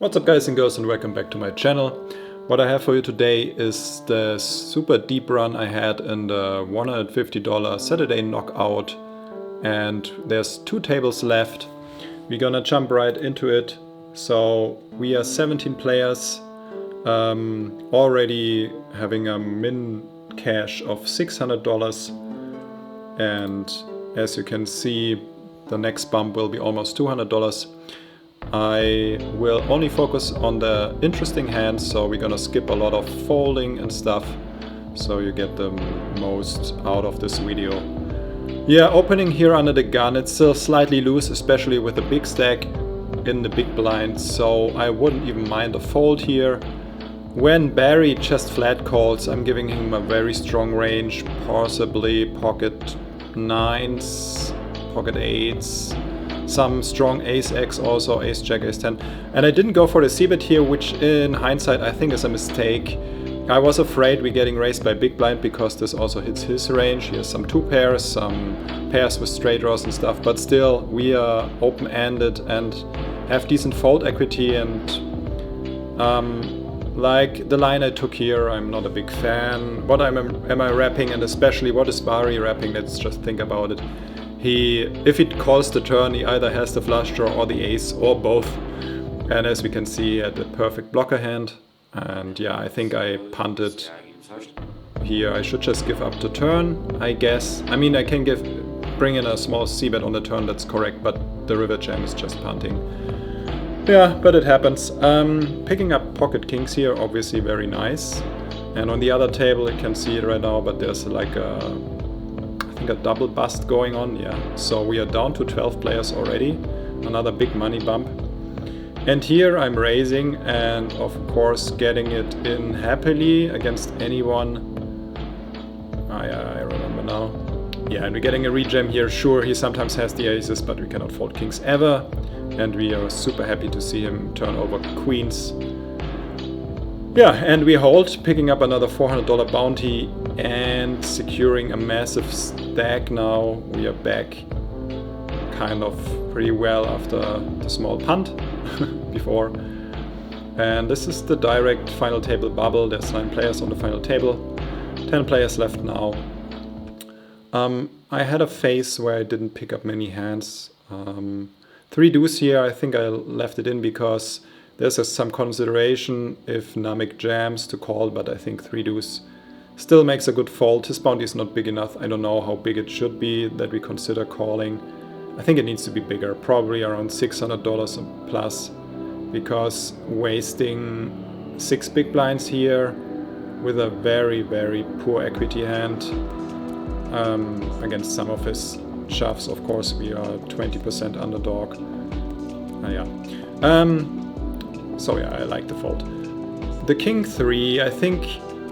What's up guys and girls, and welcome back to my channel. What I have for you today is the super deep run I had in the $150 Saturday knockout, and there's 2 tables left. We're gonna jump right into it. So we are 17 players, already having a min cash of $600, and as you can see the next bump will be almost $200. I will only focus on the interesting hands, so we're gonna skip a lot of folding and stuff, so you get the most out of this video. Yeah, opening here under the gun, it's still slightly loose, especially with the big stack in the big blind, so I wouldn't even mind a fold here. When Barry just flat calls, I'm giving him a very strong range, possibly pocket 9s, pocket 8s, some strong ace-x also, ace-jack, ace-10. And I didn't go for the c-bet here, which in hindsight I think is a mistake. I was afraid we're getting raised by big blind because this also hits his range. He has some 2 pairs, some pairs with straight draws and stuff, but still we are open-ended and have decent fold equity, and like the line I took here, I'm not a big fan. What am I wrapping, and especially what is Barry wrapping? Let's just think about it. If he calls the turn, he either has the flush draw or the ace or both. And as we can see, he had a perfect blocker hand. And yeah, I think I punted here. I should just give up the turn, I guess. I mean, I can bring in a small c-bet on the turn, that's correct, but the river jam is just punting. Yeah, but it happens. Picking up pocket kings here, obviously very nice. And on the other table, you can see it right now, but there's like a double bust going on. Yeah, so we are down to 12 players already, another big money bump, and here I'm raising and of course getting it in happily against anyone. I remember now. Yeah, and we're getting a rejam here. Sure, he sometimes has the aces, but we cannot fold kings ever, and we are super happy to see him turn over queens. Yeah, and we hold, picking up another $400 bounty and securing a massive stack now. We are back kind of pretty well after the small punt before. And this is the direct final table bubble. There's 9 players on the final table, 10 players left now. I had a phase where I didn't pick up many hands. 3 deuce here, I think I left it in because there's some consideration if Namek jams to call, but I think 3 deuce still makes a good fold. His bounty is not big enough. I don't know how big it should be that we consider calling. I think it needs to be bigger, probably around $600 plus, because wasting 6 big blinds here with a very, very poor equity hand against some of his shoves. Of course, we are 20% underdog. So yeah, I like the fold. The king 3, I think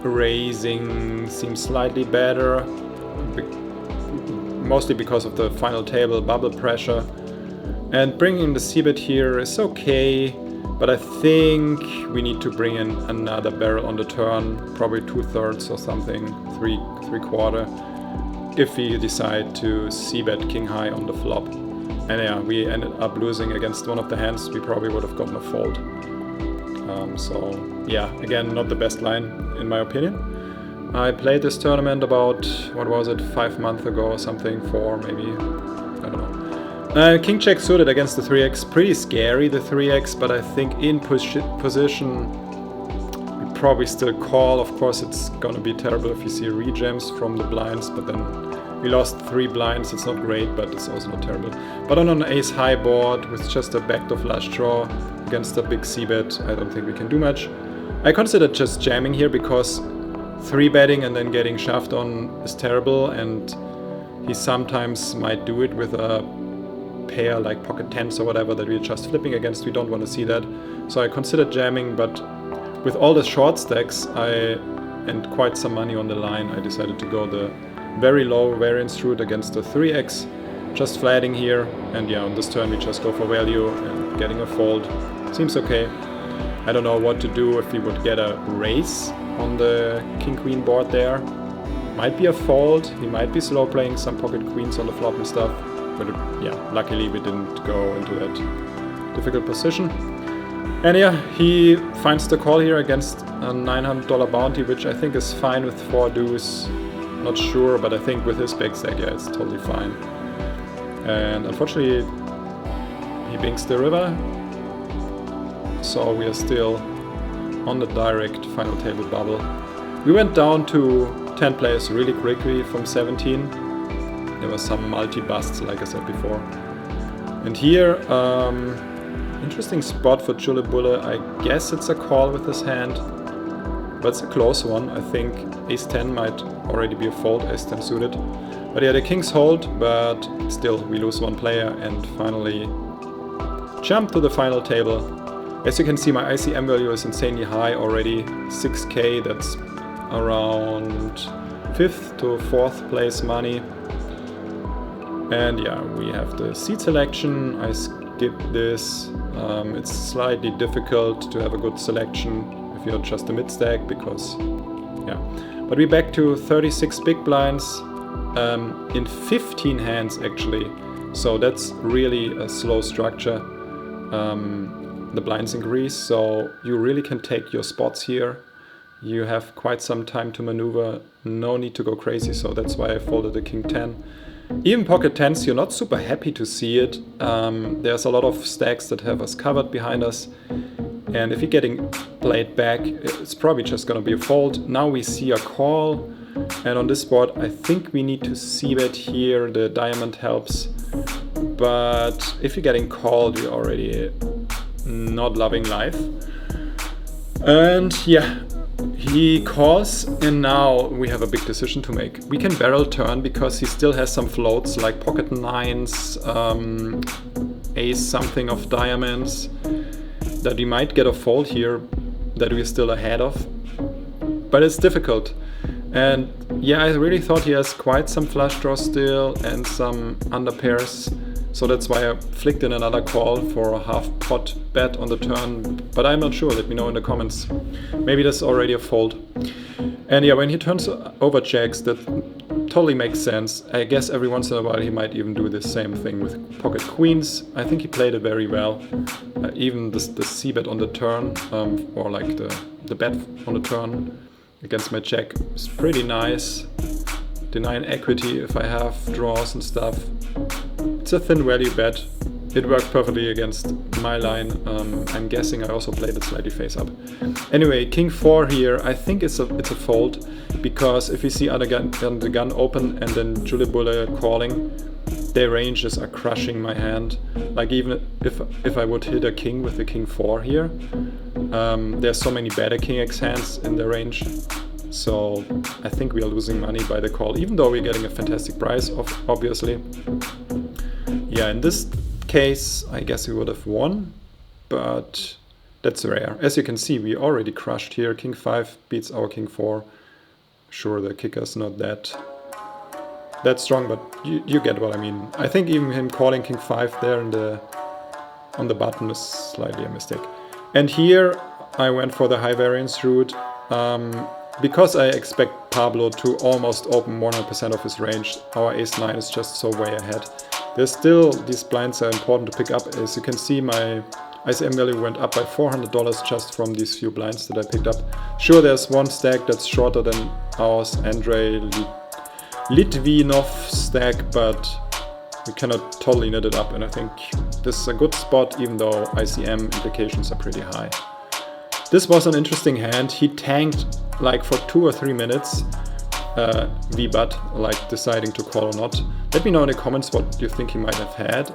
raising seems slightly better, mostly because of the final table bubble pressure. And bringing the c-bet here is okay, but I think we need to bring in another barrel on the turn, probably 2/3 or something, 3/4, if we decide to c-bet king high on the flop. And yeah, we ended up losing against one of the hands. We probably would have gotten a fold. So yeah, again, not the best line in my opinion. I played this tournament about, what was it, 5 months ago or something, 4 maybe, I don't know. King check suited against the 3x, pretty scary the 3x, but I think in position we probably still call. Of course it's gonna be terrible if you see rejams from the blinds, but then we lost 3 blinds. It's not great, but it's also not terrible. But on an ace high board with just a backdoor flush draw against a big c-bet, I don't think we can do much. I considered just jamming here because 3-betting and then getting shoved on is terrible, and he sometimes might do it with a pair like pocket 10s or whatever that we're just flipping against. We don't want to see that. So I considered jamming, but with all the short stacks and quite some money on the line, I decided to go the very low variance route against the 3x, just flatting here, and yeah, on this turn we just go for value and getting a fold. Seems okay. I don't know what to do if we would get a raise on the king-queen board there. Might be a fold, he might be slow playing some pocket queens on the flop and stuff, but yeah, luckily we didn't go into that difficult position. And yeah, he finds the call here against a $900 bounty, which I think is fine with 4 deuce. Not sure, but I think with his big stack, yeah, it's totally fine. And unfortunately, he binks the river, so we are still on the direct final table bubble. We went down to 10 players really quickly from 17. There were some multi-busts, like I said before. And here, interesting spot for Julep Bulle. I guess it's a call with his hand, but it's a close one. I think Ace-10 might already be a fold, Ace-10 suited. But yeah, the kings hold, but still we lose 1 player and finally jump to the final table. As you can see, my ICM value is insanely high already, 6k, that's around 5th to 4th place money. And yeah, we have the seed selection. I skip this. It's slightly difficult to have a good selection if you're just a mid stack because, yeah. But we're back to 36 big blinds in 15 hands actually. So that's really a slow structure. The blinds increase, so you really can take your spots here. You have quite some time to maneuver, no need to go crazy, so that's why I folded the king 10. Even pocket 10s, you're not super happy to see it. There's a lot of stacks that have us covered behind us. And if you're getting played back, it's probably just gonna be a fold. Now we see a call. And on this board, I think we need to c-bet here. The diamond helps. But if you're getting called, you're already not loving life. And yeah, he calls, and now we have a big decision to make. We can barrel turn because he still has some floats like pocket 9s, ace something of diamonds, that we might get a fold here that we're still ahead of. But it's difficult. And yeah, I really thought he has quite some flush draws still and some under pairs. So that's why I flicked in another call for a half pot bet on the turn, but I'm not sure. Let me know in the comments. Maybe that's already a fold. And yeah, when he turns over jacks, that totally makes sense. I guess every once in a while he might even do the same thing with pocket queens. I think he played it very well. Even the c-bet on the turn, or like the bet on the turn against my jack is pretty nice. Denying equity if I have draws and stuff. It's a thin value bet. It worked perfectly against my line. I'm guessing I also played it slightly face up. Anyway, king 4 here, I think it's a fold, because if you see under the gun open and then Julep Bulle calling, their ranges are crushing my hand. Like even if I would hit a king with the king 4 here, there's so many better king x hands in the range. So I think we are losing money by the call, even though we're getting a fantastic price, obviously. Yeah, in this case, I guess we would have won, but that's rare. As you can see, we already crushed here. King 5 beats our king 4. Sure, the kicker's not that strong, but you get what I mean. I think even him calling king 5 there on the button is slightly a mistake. And here I went for the high variance route. Because I expect Pablo to almost open 100% of his range, our ace-9 is just so way ahead. There's still, these blinds are important to pick up. As you can see, my ICM value went up by $400 just from these few blinds that I picked up. Sure, there's one stack that's shorter than ours, Andrei Litvinov stack, but we cannot totally knit it up, and I think this is a good spot, even though ICM implications are pretty high. This was an interesting hand. He tanked like for 2 or 3 minutes, V-Butt, like deciding to call or not. Let me know in the comments what you think he might have had.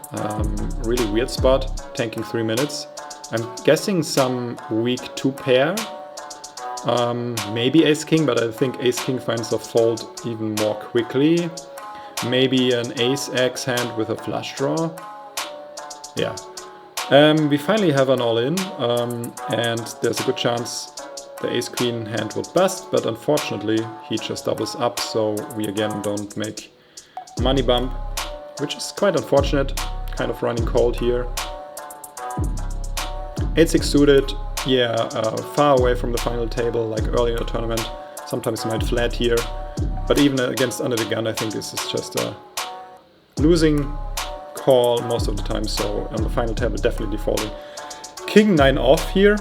Really weird spot, tanking 3 minutes. I'm guessing some weak 2 pair. Maybe ace-king, but I think ace-king finds a fold even more quickly. Maybe an ace-x hand with a flush draw. Yeah. We finally have an all-in, and there's a good chance the ace-queen hand would bust, but unfortunately he just doubles up, so we again don't make money bump, which is quite unfortunate, kind of running cold here. 8-6 suited, yeah, far away from the final table, like early in the tournament. Sometimes he might flat here, but even against under the gun I think this is just a losing call most of the time, so on the final table definitely folding. King 9 off here.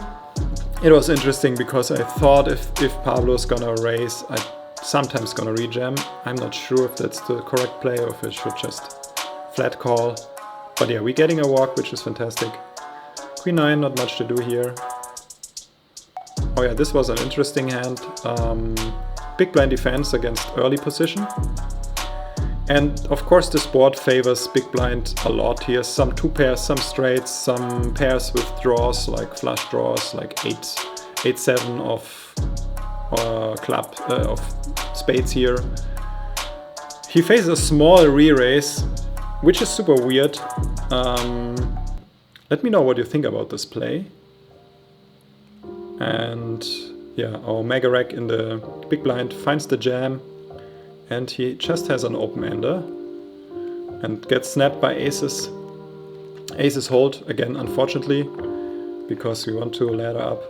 It was interesting because I thought if Pablo's gonna raise, I'm sometimes gonna rejam. I'm not sure if that's the correct play or if I should just flat call. But yeah, we're getting a walk, which is fantastic. Queen 9, not much to do here. Oh yeah, this was an interesting hand. Big blind defense against early position. And of course this board favors big blind a lot here. Some 2 pairs, some straights, some pairs with draws, like flush draws, like 8-7 of club of spades here. He faces a small re-raise, which is super weird. Let me know what you think about this play. And yeah, our mega rack in the big blind finds the jam. And he just has an open-ender and gets snapped by aces. Aces hold, again, unfortunately, because we want to ladder up.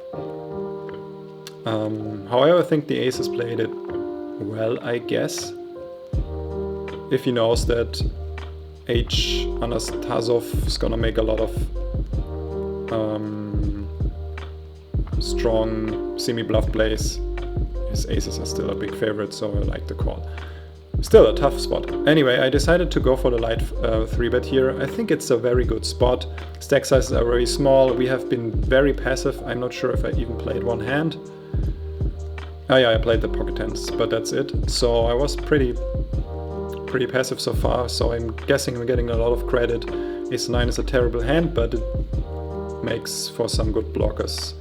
However, I think the aces played it well, I guess. If he knows that H. Anastasov is gonna make a lot of strong semi-bluff plays. His aces are still a big favorite, so I like the call. Still a tough spot. Anyway, I decided to go for the light 3-bet here. I think it's a very good spot. Stack sizes are very small. We have been very passive. I'm not sure if I even played one hand. Oh yeah, I played the pocket tens, but that's it. So I was pretty passive so far, so I'm guessing I'm getting a lot of credit. Ace 9 is a terrible hand, but it makes for some good blockers.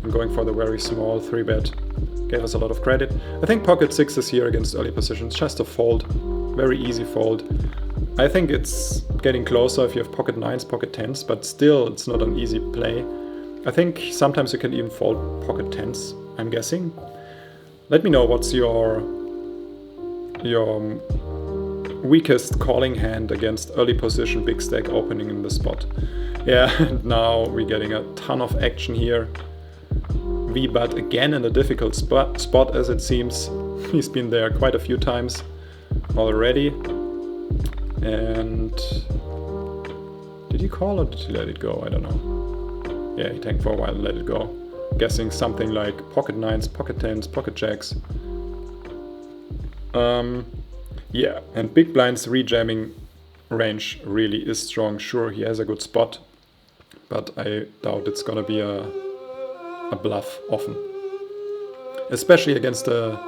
I'm going for the very small 3-bet. Gave us a lot of credit. I think pocket 6s here against early positions, just a fold. Very easy fold. I think it's getting closer if you have pocket 9s, pocket 10s, but still it's not an easy play. I think sometimes you can even fold pocket 10s, I'm guessing. Let me know what's your weakest calling hand against early position big stack opening in the spot. Yeah, and now we're getting a ton of action here. V-but again in a difficult spot as it seems. He's been there quite a few times already. And did he call or did he let it go? I don't know. Yeah, he tanked for a while and let it go. Guessing something like pocket 9s, pocket 10s, pocket jacks. Yeah, and big blind's rejamming range really is strong. Sure, he has a good spot, but I doubt it's gonna be a bluff often. Especially against the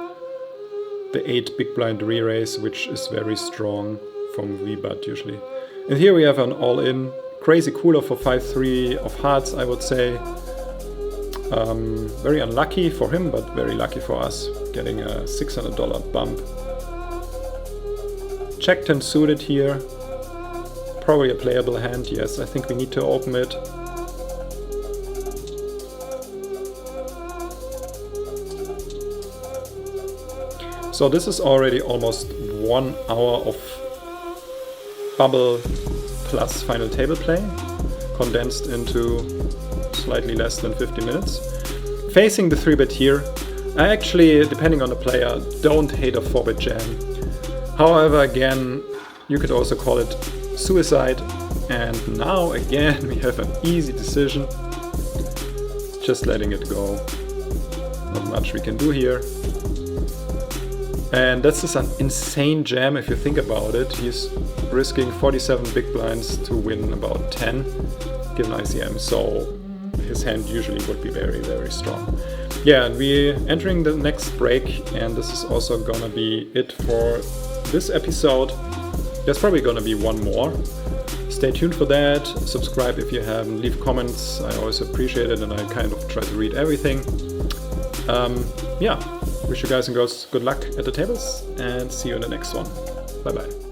8 big blind re-raise, which is very strong from V-but usually. And here we have an all-in crazy cooler for 5-3 of hearts, I would say. Very unlucky for him, but very lucky for us, getting a $600 bump. Check 10 suited here. Probably a playable hand, yes. I think we need to open it. So this is already almost 1 hour of bubble plus final table play, condensed into slightly less than 50 minutes. Facing the 3-bet here, I actually, depending on the player, don't hate a 4-bet jam. However, again, you could also call it suicide. And now again we have an easy decision. Just letting it go. Not much we can do here. And that's just an insane jam if you think about it. He's risking 47 big blinds to win about 10 given ICM, so his hand usually would be very, very strong. Yeah, and we're entering the next break, and this is also gonna be it for this episode. There's probably gonna be one more. Stay tuned for that, subscribe if you haven't, leave comments, I always appreciate it, and I kind of try to read everything. Yeah, wish you guys and girls good luck at the tables, and see you in the next one. Bye bye.